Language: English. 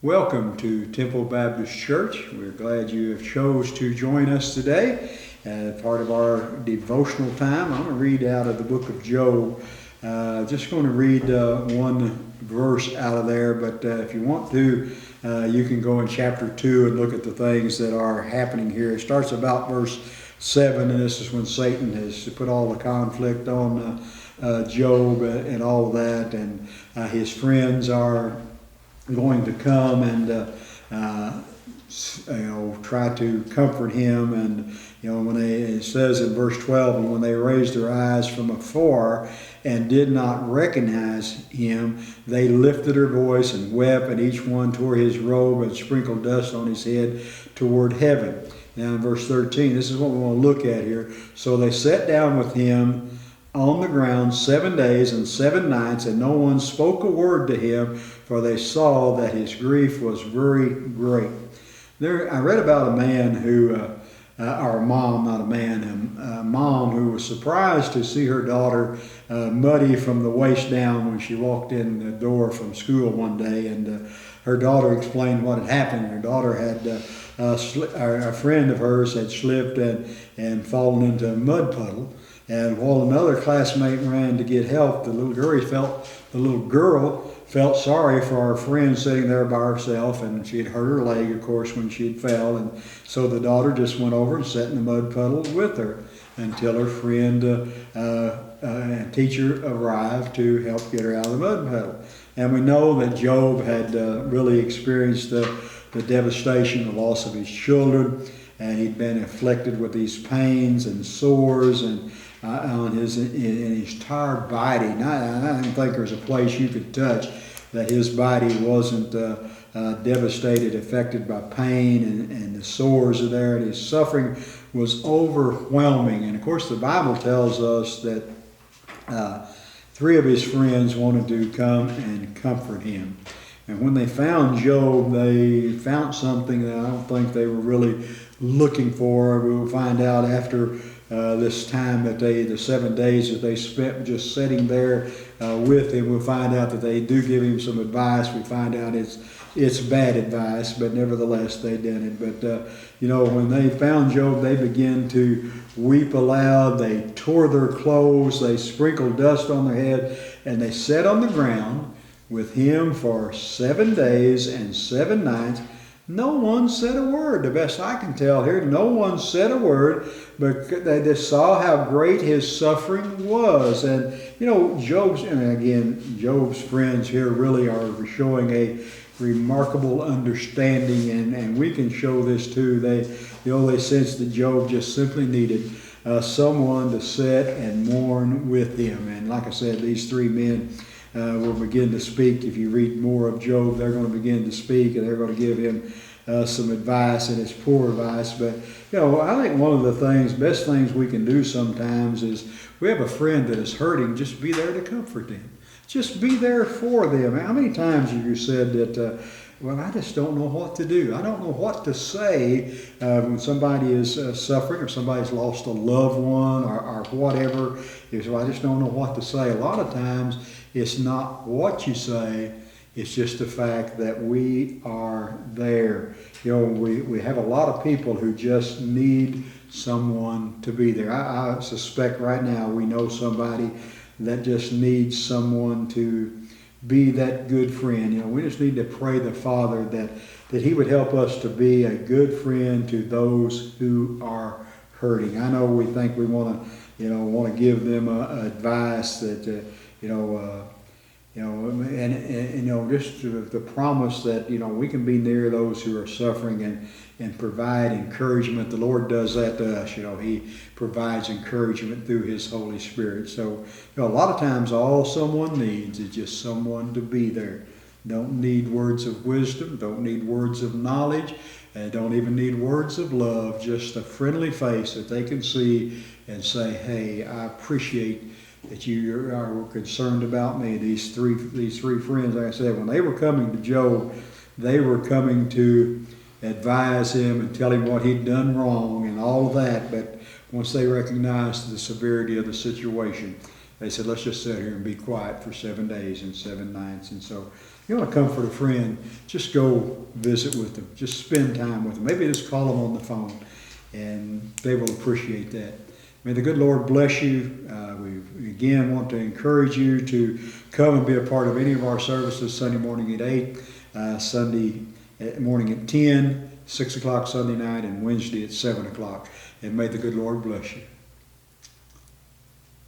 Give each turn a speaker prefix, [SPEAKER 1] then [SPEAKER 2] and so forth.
[SPEAKER 1] Welcome to Temple Baptist Church. We're glad you have chose to join us today. Part of our devotional time, I'm going to read out of the book of Job. Just going to read one verse out of there, but if you want to, you can go in chapter 2 and look at the things that are happening here. It starts about verse 7, and this is when Satan has put all the conflict on Job and all of that, and his friends are going to come and try to comfort him. And when it says in verse 12, and when they raised their eyes from afar and did not recognize him, they lifted their voice and wept, and each one tore his robe and sprinkled dust on his head toward heaven. Now in verse 13, this is what we want to look at here. So they sat down with him on the ground 7 days and 7 nights, and no one spoke a word to him, for they saw that his grief was very great. I read about a man who, or a mom, not a man, a mom who was surprised to see her daughter muddy from the waist down when she walked in the door from school one day, and her daughter explained what had happened. Her daughter had, a friend of hers had slipped and fallen into a mud puddle. And while another classmate ran to get help, the little girl felt sorry for our friend sitting there by herself, and she had hurt her leg, of course, when she had fell. And so the daughter just went over and sat in the mud puddle with her until her friend and teacher arrived to help get her out of the mud puddle. And we know that Job had really experienced the devastation, the loss of his children, and he'd been afflicted with these pains and sores and in his entire body. I don't think there's a place you could touch that his body wasn't devastated, affected by pain, and the sores are there, and his suffering was overwhelming. And of course the Bible tells us that 3 of his friends wanted to come and comfort him. And when they found Job, they found something that I don't think they were really looking for. We will find out after this time that the 7 days that they spent just sitting there with him, we'll find out that they do give him some advice. We find out it's bad advice, but nevertheless they did it. But when they found Job, they began to weep aloud. They tore their clothes, they sprinkled dust on their head, and they sat on the ground with him for 7 days and 7 nights. No one said a word. The best I can tell here, no one said a word, but they just saw how great his suffering was. And Job's friends here really are showing a remarkable understanding, and we can show this too. They sensed that Job just simply needed someone to sit and mourn with him. And like I said, these 3 men will begin to speak. If you read more of Job, they're going to begin to speak, and they're going to give him some advice, and it's poor advice. But I think one of the best things we can do sometimes is, we have a friend that is hurting, just be there to comfort them. Just be there for them. How many times have you said that, I just don't know what to do. I don't know what to say when somebody is suffering, or somebody's lost a loved one, or whatever. I just don't know what to say. A lot of times it's not what you say, it's just the fact that we are there. We have a lot of people who just need someone to be there. I suspect right now we know somebody that just needs someone to be that good friend. We just need to pray the Father that He would help us to be a good friend to those who are hurting. I know we think we want to give them advice that just the promise that we can be near those who are suffering and provide encouragement. The Lord does that to us. He provides encouragement through His Holy Spirit. So a lot of times all someone needs is just someone to be there. Don't need words of wisdom, don't need words of knowledge, and don't even need words of love. Just a friendly face that they can see and say, hey, I appreciate that you are concerned about me. These three friends, like I said, when they were coming to Job, they were coming to advise him and tell him what he'd done wrong and all of that. But once they recognized the severity of the situation, they said, let's just sit here and be quiet for 7 days and 7 nights. And so you want to comfort a friend, just go visit with them. Just spend time with them. Maybe just call them on the phone, and they will appreciate that. May the good Lord bless you. We again want to encourage you to come and be a part of any of our services Sunday morning at 8, Sunday morning at 10, 6 o'clock Sunday night, and Wednesday at 7 o'clock. And may the good Lord bless you.